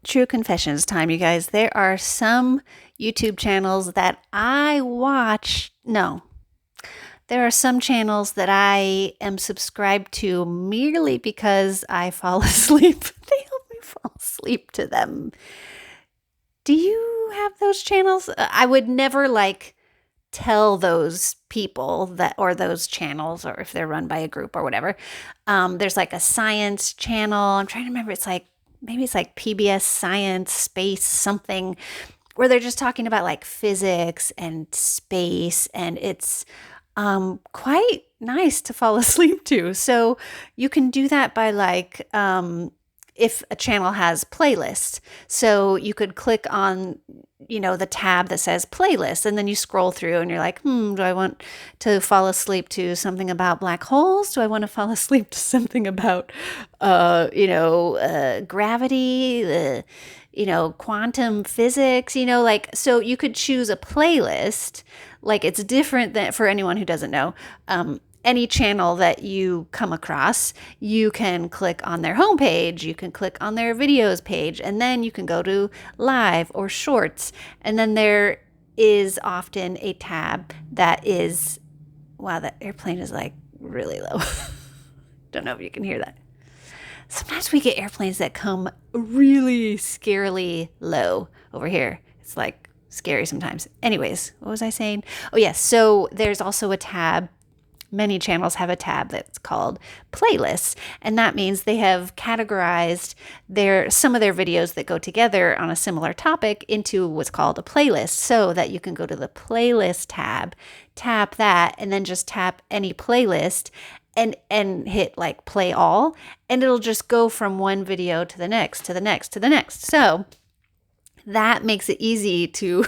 True confessions time, you guys. There are some YouTube channels that I watch. No, there are some channels that I am subscribed to merely because I fall asleep. They help me fall asleep to them. Do you have those channels? I would never tell those people that, or those channels, or if they're run by a group or whatever. There's like a science channel. I'm trying to remember. Maybe it's like PBS Science, Space, something, where they're just talking about like physics and space, and it's quite nice to fall asleep to. So you can do that by if a channel has playlists. So you could click on, the tab that says playlist, and then you scroll through and you're like, do I want to fall asleep to something about black holes? Do I want to fall asleep to something about, gravity, quantum physics, so you could choose a playlist. Like, it's different than, for anyone who doesn't know, any channel that you come across, you can click on their homepage, you can click on their videos page, and then you can go to live or shorts. And then there is often a tab that is, wow, that airplane is like really low. Don't know if you can hear that. Sometimes we get airplanes that come really scarily low over here. It's like scary sometimes. Anyways, what was I saying? Oh, yes. So there's also a tab. Many channels have a tab that's called playlists, and that means they have categorized some of their videos that go together on a similar topic into what's called a playlist, so that you can go to the playlist tab, tap that, and then just tap any playlist and hit like play all, and it'll just go from one video to the next, to the next, to the next. So that makes it easy to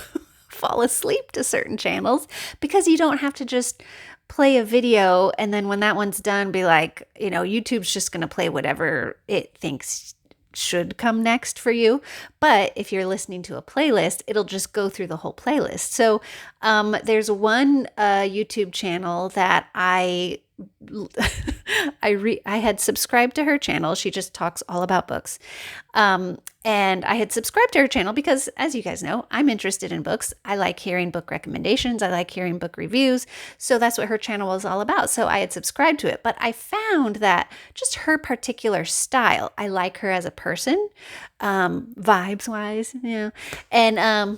fall asleep to certain channels, because you don't have to just play a video and then when that one's done be like, YouTube's just going to play whatever it thinks should come next for you. But if you're listening to a playlist, it'll just go through the whole playlist. So there's one YouTube channel that I had subscribed to her channel. She just talks all about books. And I had subscribed to her channel because, as you guys know, I'm interested in books. I like hearing book recommendations. I like hearing book reviews. So that's what her channel was all about. So I had subscribed to it. But I found that just her particular style, I like her as a person, vibes wise, and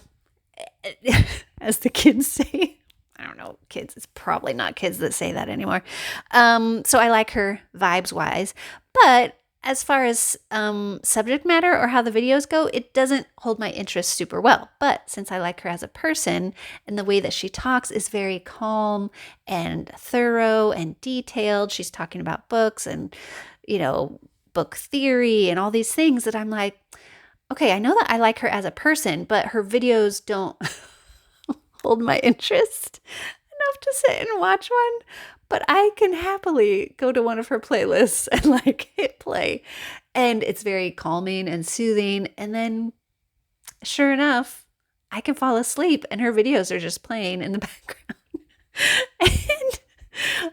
as the kids say, I don't know, kids, it's probably not kids that say that anymore. So I like her vibes wise, but as far as subject matter or how the videos go, it doesn't hold my interest super well. But since I like her as a person, and the way that she talks is very calm and thorough and detailed, she's talking about books and, book theory and all these things that I'm like, okay, I know that I like her as a person, but her videos don't hold my interest enough to sit and watch one. But I can happily go to one of her playlists and hit play. And it's very calming and soothing. And then sure enough, I can fall asleep and her videos are just playing in the background. And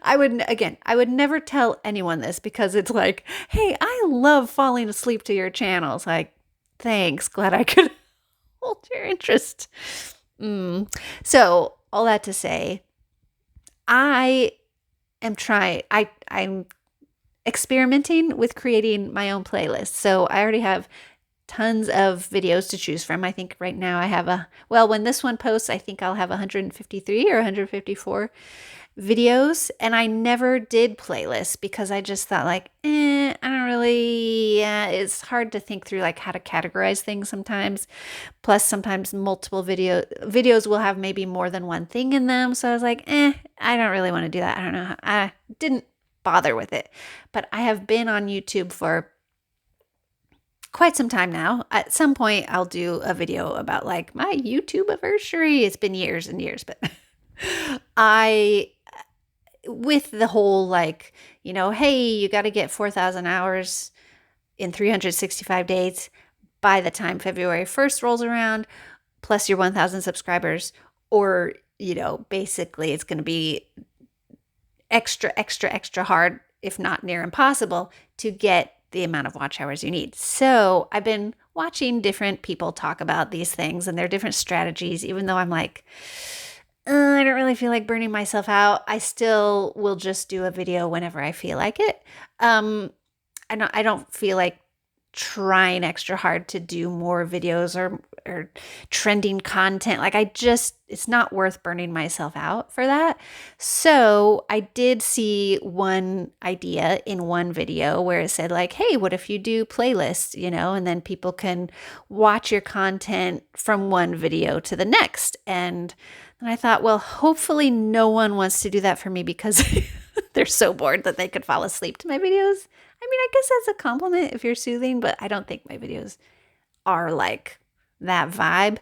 I would never tell anyone this, because it's like, hey, I love falling asleep to your channel. It's like, thanks, glad I could hold your interest. So all that to say, I'm experimenting with creating my own playlist. So I already have tons of videos to choose from. I think right now I have when this one posts, I think I'll have 153 or 154 videos. And I never did playlists because I just thought I don't really, it's hard to think through how to categorize things sometimes. Plus sometimes multiple videos will have maybe more than one thing in them. So I was like, I don't really want to do that. I don't know. I didn't bother with it, but I have been on YouTube for quite some time now. At some point I'll do a video about my YouTube anniversary. It's been years and years, but with the whole hey, you got to get 4,000 hours in 365 days by the time February 1st rolls around, plus your 1,000 subscribers, or, basically it's going to be extra hard, if not near impossible, to get the amount of watch hours you need. So I've been watching different people talk about these things and their different strategies, even though I'm like, I don't really feel like burning myself out. I still will just do a video whenever I feel like it. I don't feel like trying extra hard to do more videos or trending content. Like it's not worth burning myself out for that. So I did see one idea in one video where it said like, hey, what if you do playlists, and then people can watch your content from one video to the next. And I thought, well, hopefully no one wants to do that for me because they're so bored that they could fall asleep to my videos. I mean, I guess that's a compliment if you're soothing, but I don't think my videos are like that vibe.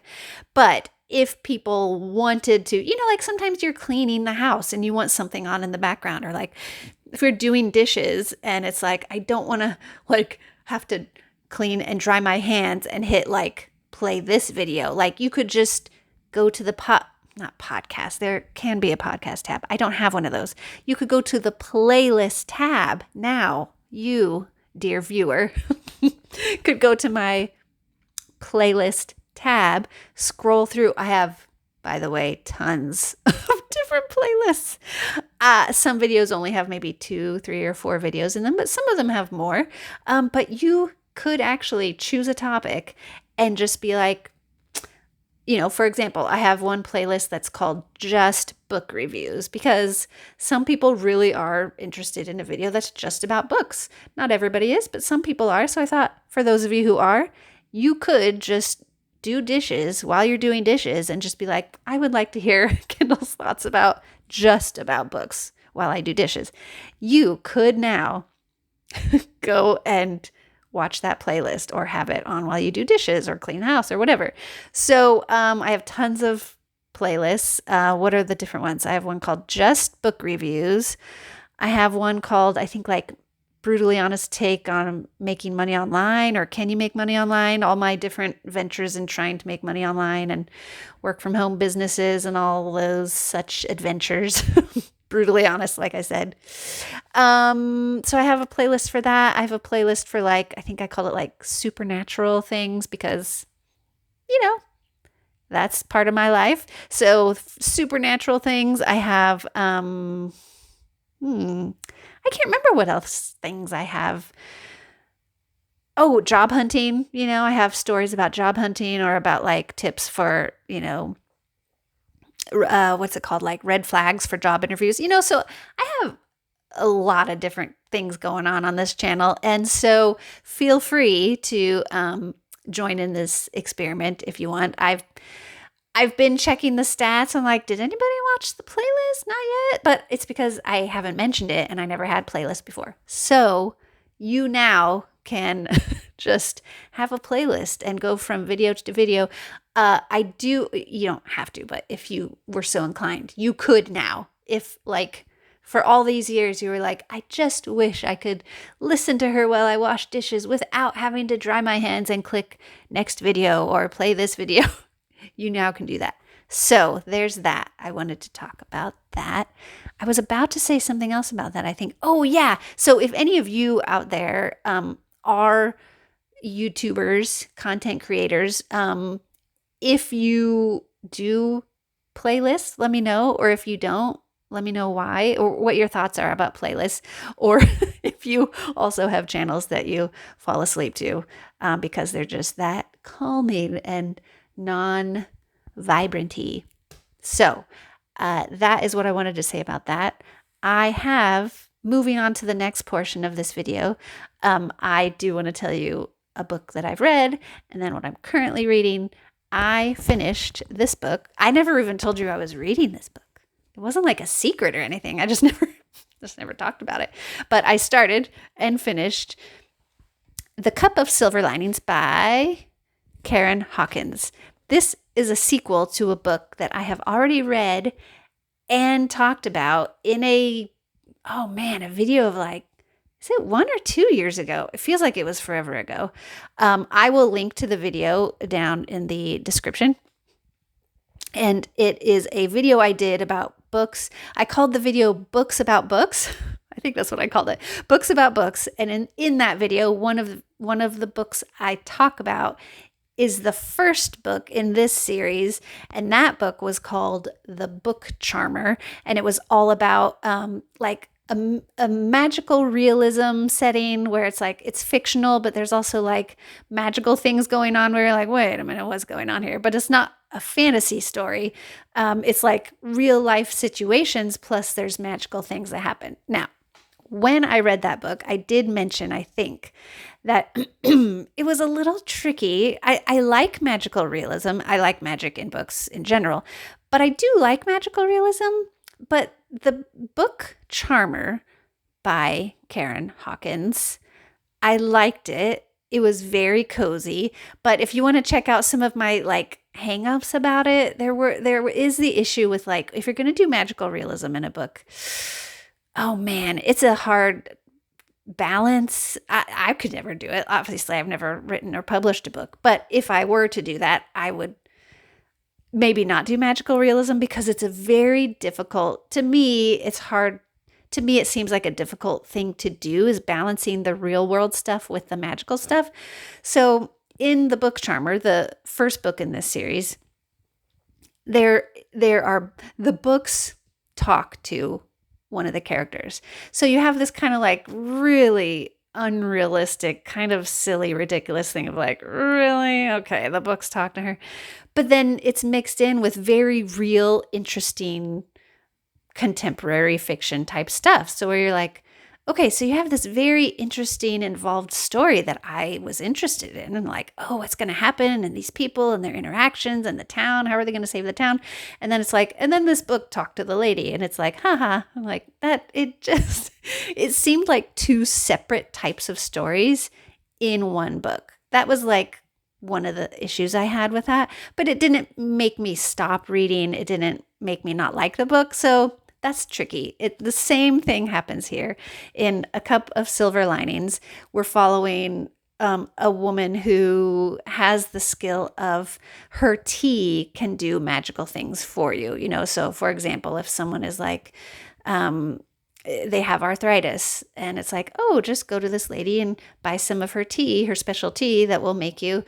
But if people wanted to, like sometimes you're cleaning the house and you want something on in the background, or like if you're doing dishes and it's like, I don't want to like have to clean and dry my hands and hit like play this video. Like you could just go to the not podcast. There can be a podcast tab. I don't have one of those. You could go to the playlist tab now. You, dear viewer, could go to my playlist tab, scroll through. I have, by the way, tons of different playlists. Some videos only have maybe 2, 3, or 4 videos in them, but some of them have more. But you could actually choose a topic and just be like, for example, I have one playlist that's called just book reviews because some people really are interested in a video that's just about books. Not everybody is, but some people are. So I thought for those of you who are, you could just do dishes while you're doing dishes and just be like, I would like to hear Kendall's thoughts just about books while I do dishes. You could now go and watch that playlist or have it on while you do dishes or clean house or whatever. So I have tons of playlists. What are the different ones? I have one called Just Book Reviews. I have one called, I think, like Brutally Honest Take on Making Money Online, or Can You Make Money Online? All my different ventures in trying to make money online and work from home businesses and all those such adventures. Brutally honest, like I said. So I have a playlist for that. I have a playlist for I think I call it like supernatural things because, that's part of my life. So supernatural things. I have, I can't remember what else things I have. Oh, job hunting. I have stories about job hunting or about like tips for, what's it called? Like red flags for job interviews, so I have a lot of different things going on this channel. And so feel free to join in this experiment if you want. I've been checking the stats. I'm like, did anybody watch the playlist? Not yet. But it's because I haven't mentioned it and I never had playlists before. So you now can just have a playlist and go from video to video. You don't have to, but if you were so inclined, you could now. If for all these years you were like, I just wish I could listen to her while I wash dishes without having to dry my hands and click next video or play this video. You now can do that. So there's that. I wanted to talk about that. I was about to say something else about that, I think. Oh, yeah. So if any of you out there are YouTubers, content creators, if you do playlists, let me know. Or if you don't, let me know why or what your thoughts are about playlists. Or if you also have channels that you fall asleep to because they're just that calming and non-vibranty. So that is what I wanted to say about that. Moving on to the next portion of this video, I do want to tell you a book that I've read and then what I'm currently reading. I finished this book. I never even told you I was reading this book. It wasn't like a secret or anything. I just never talked about it. But I started and finished The Cup of Silver Linings by Karen Hawkins. This is a sequel to a book that I have already read and talked about in a video of is it 1 or 2 years ago? It feels like it was forever ago. I will link to the video down in the description. And it is a video I did about books. I called the video Books About Books. I think that's what I called it. Books about books. And in that video, one of the books I talk about is the first book in this series, and that book was called The Book Charmer, and it was all about like a magical realism setting where it's like it's fictional, but there's also like magical things going on where you're like, wait a minute, what's going on here? But it's not a fantasy story. It's like real life situations, plus there's magical things that happen. Now, when I read that book, I did mention, I think, that it was a little tricky. I like magical realism. I like magic in books in general, but I do like magical realism. But the book Charmer by Karen Hawkins, I liked it. It was very cozy. But if you want to check out some of my like hang-ups about it, there is the issue with like, if you're going to do magical realism in a book, oh man, it's a hard balance. I could never do it. Obviously, I've never written or published a book, but if I were to do that, I would maybe not do magical realism because it's a very difficult, to me, it's hard. To me, it seems like a difficult thing to do is balancing the real world stuff with the magical stuff. So in the book Charmer, the first book in this series, there are the books talk to one of the characters. So you have this kind of like really unrealistic, kind of silly, ridiculous thing of like, really? Okay, the books talk to her. But then it's mixed in with very real, interesting, contemporary fiction type stuff. So where you're like, okay, so you have this very interesting, involved story that I was interested in, and like, oh, what's going to happen, and these people and their interactions and the town, how are they going to save the town? And then it's like, and then this book talked to the lady, and it's like, haha, I'm like, that, it seemed like two separate types of stories in one book. That was like one of the issues I had with that, but it didn't make me stop reading. It didn't make me not like the book. So that's tricky. The same thing happens here in A Cup of Silver Linings. We're following a woman who has the skill of her tea can do magical things for you. You know, so for example, if someone is like, they have arthritis and it's like, oh, just go to this lady and buy some of her tea, her special tea that will make your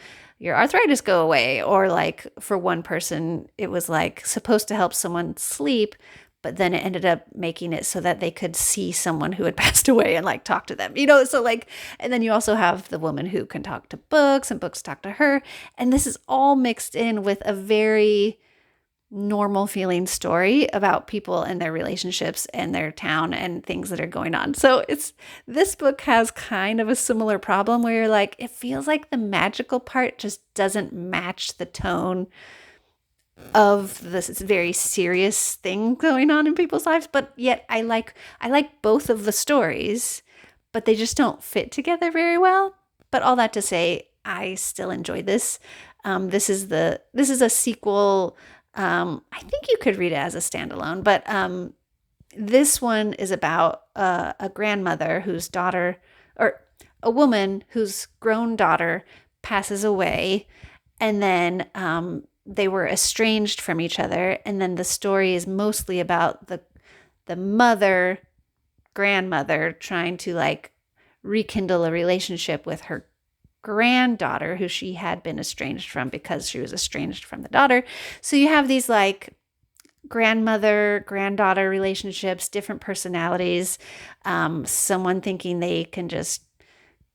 arthritis go away. Or like for one person, it was like supposed to help someone sleep, but then it ended up making it so that they could see someone who had passed away and like talk to them, you know? So like, and then you also have the woman who can talk to books and books talk to her. And this is all mixed in with a very normal feeling story about people and their relationships and their town and things that are going on. So this book has kind of a similar problem where you're like, it feels like the magical part just doesn't match the tone of this very serious thing going on in people's lives, but yet I like both of the stories, but they just don't fit together very well. But all that to say, I still enjoyed this. This is a sequel. I think you could read it as a standalone, but this one is about a grandmother whose daughter, or a woman whose grown daughter passes away, and then they were estranged from each other. And then the story is mostly about the grandmother trying to like rekindle a relationship with her granddaughter who she had been estranged from because she was estranged from the daughter. So you have these like grandmother-granddaughter relationships, different personalities, someone thinking they can just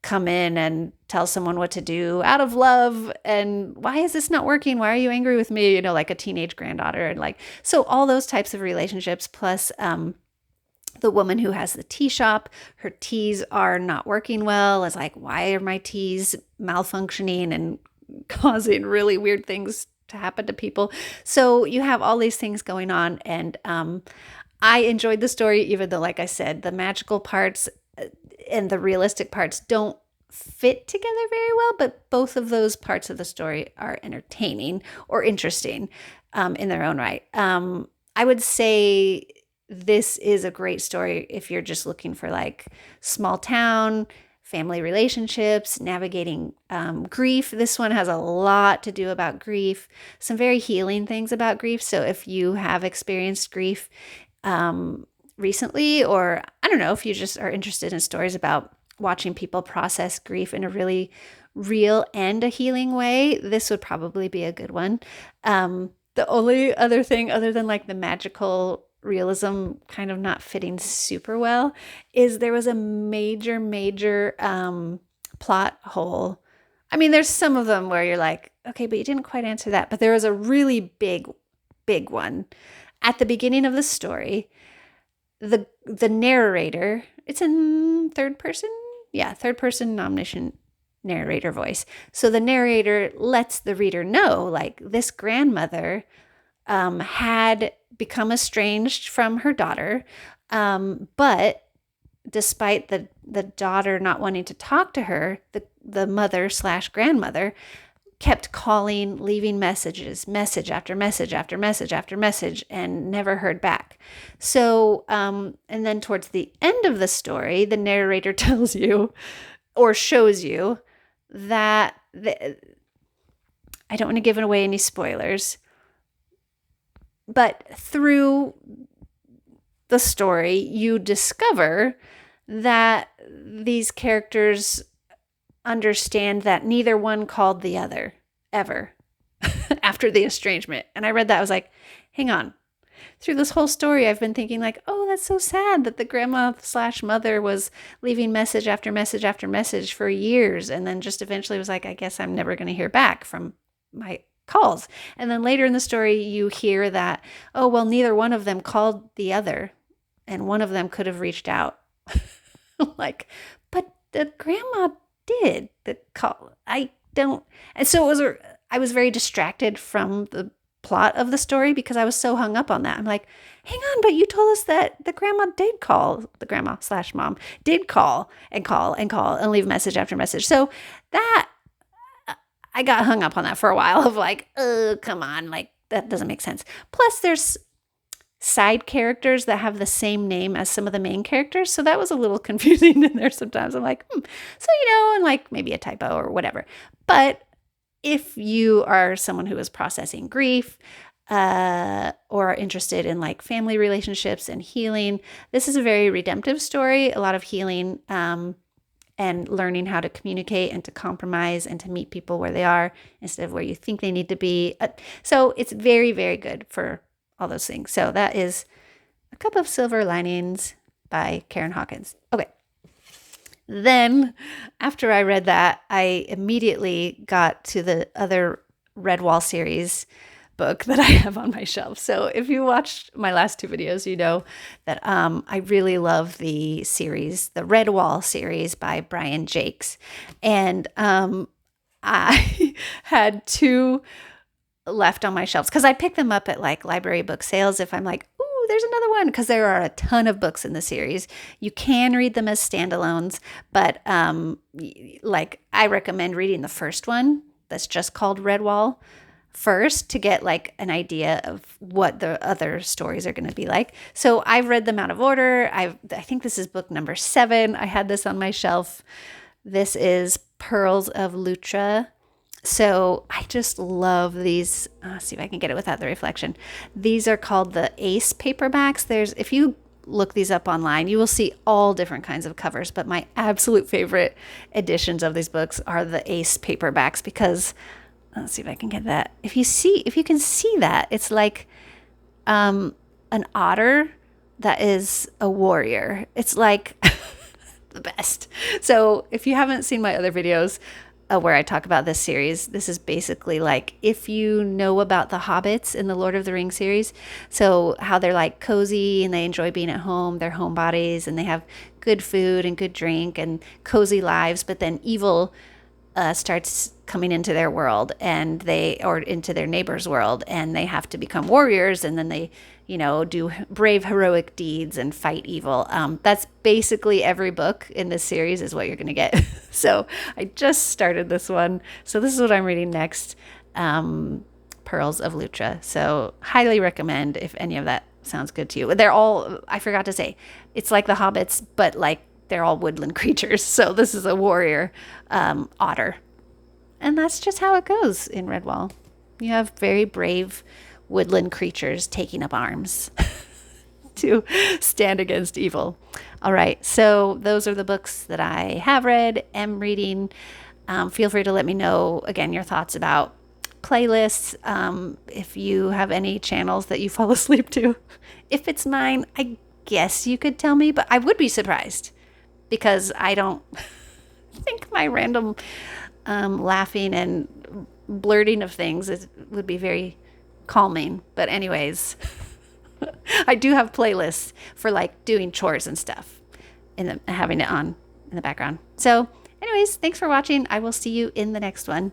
come in and tell someone what to do out of love, and why is this not working? Why are you angry with me? You know, like a teenage granddaughter, and like, so all those types of relationships, plus the woman who has the tea shop, her teas are not working well. It's like, why are my teas malfunctioning and causing really weird things to happen to people? So you have all these things going on, and I enjoyed the story, even though, like I said, the magical parts and the realistic parts don't fit together very well, but both of those parts of the story are entertaining or interesting in their own right. I would say this is a great story if you're just looking for like small town, family relationships, navigating grief. This one has a lot to do about grief, some very healing things about grief. So if you have experienced grief, recently, or I don't know, if you just are interested in stories about watching people process grief in a really real and a healing way, this would probably be a good one. The only other thing, other than like the magical realism kind of not fitting super well, is there was a major plot hole. I mean, there's some of them where you're like, okay, but you didn't quite answer that. But there was a really big one at the beginning of the story. The narrator, it's in third person, third person omniscient narrator voice. So the narrator lets the reader know, like, this grandmother had become estranged from her daughter, but despite the daughter not wanting to talk to her, the mother / grandmother kept calling, leaving message after message after message after message, and never heard back. So, and then towards the end of the story, the narrator tells you or shows you that I don't want to give away any spoilers, but through the story, you discover that these characters understand that neither one called the other ever after the estrangement. And I read that, I was like, hang on. Through this whole story, I've been thinking like, oh, that's so sad that the grandma / mother was leaving message after message after message for years. And then just eventually was like, I guess I'm never going to hear back from my calls. And then later in the story, you hear that, oh, well, neither one of them called the other, and one of them could have reached out. Like, but the grandma did the call. I don't. And so I was very distracted from the plot of the story because I was so hung up on that. I'm like, hang on, but you told us that the grandma did call, the grandma / mom did call and leave message after message. So that, I got hung up on that for a while of like, oh, come on, like that doesn't make sense. Plus there's side characters that have the same name as some of the main characters. So that was a little confusing in there sometimes. I'm like, so, and like maybe a typo or whatever. But if you are someone who is processing grief or are interested in like family relationships and healing, this is a very redemptive story, a lot of healing and learning how to communicate and to compromise and to meet people where they are instead of where you think they need to be. So it's very, very good for all those things. So that is A Cup of Silver Linings by Karen Hawkins. Okay. Then after I read that, I immediately got to the other Redwall series book that I have on my shelf. So if you watched my last two videos, you know that I really love the series, the Redwall series by Brian Jacques. And I had two left on my shelves because I pick them up at like library book sales if I'm like, ooh, there's another one, because there are a ton of books in the series. You can read them as standalones, but like I recommend reading the first one that's just called Redwall first to get like an idea of what the other stories are going to be like. So I've read them out of order. I think this is book number 7. I had this on my shelf. This is Pearls of Lutra. So I just love these. See if I can get it without the reflection. These are called the Ace paperbacks. If you look these up online, you will see all different kinds of covers, but my absolute favorite editions of these books are the Ace paperbacks because let's see if I can get that. If you can see that, it's like an otter that is a warrior. It's like the best. So if you haven't seen my other videos where I talk about this series, this is basically like if you know about the hobbits in the Lord of the Rings series, so how they're like cozy and they enjoy being at home, they're homebodies and they have good food and good drink and cozy lives, but then evil starts coming into their world or into their neighbor's world, and they have to become warriors, and then they, do brave heroic deeds and fight evil. That's basically every book in this series is what you're going to get. So I just started this one. So this is what I'm reading next, Pearls of Lutra. So highly recommend if any of that sounds good to you. They're all, I forgot to say, it's like the hobbits, but like they're all woodland creatures. So this is a warrior otter. And that's just how it goes in Redwall. You have very brave woodland creatures taking up arms. to stand against evil. All right, so those are the books that I have read, am reading. Feel free to let me know, again, your thoughts about playlists. If you have any channels that you fall asleep to. If it's mine, I guess you could tell me, but I would be surprised because I don't think my random laughing and blurting of things would be very calming. But anyways, I do have playlists for like doing chores and stuff and having it on in the background. So anyways, thanks for watching. I will see you in the next one.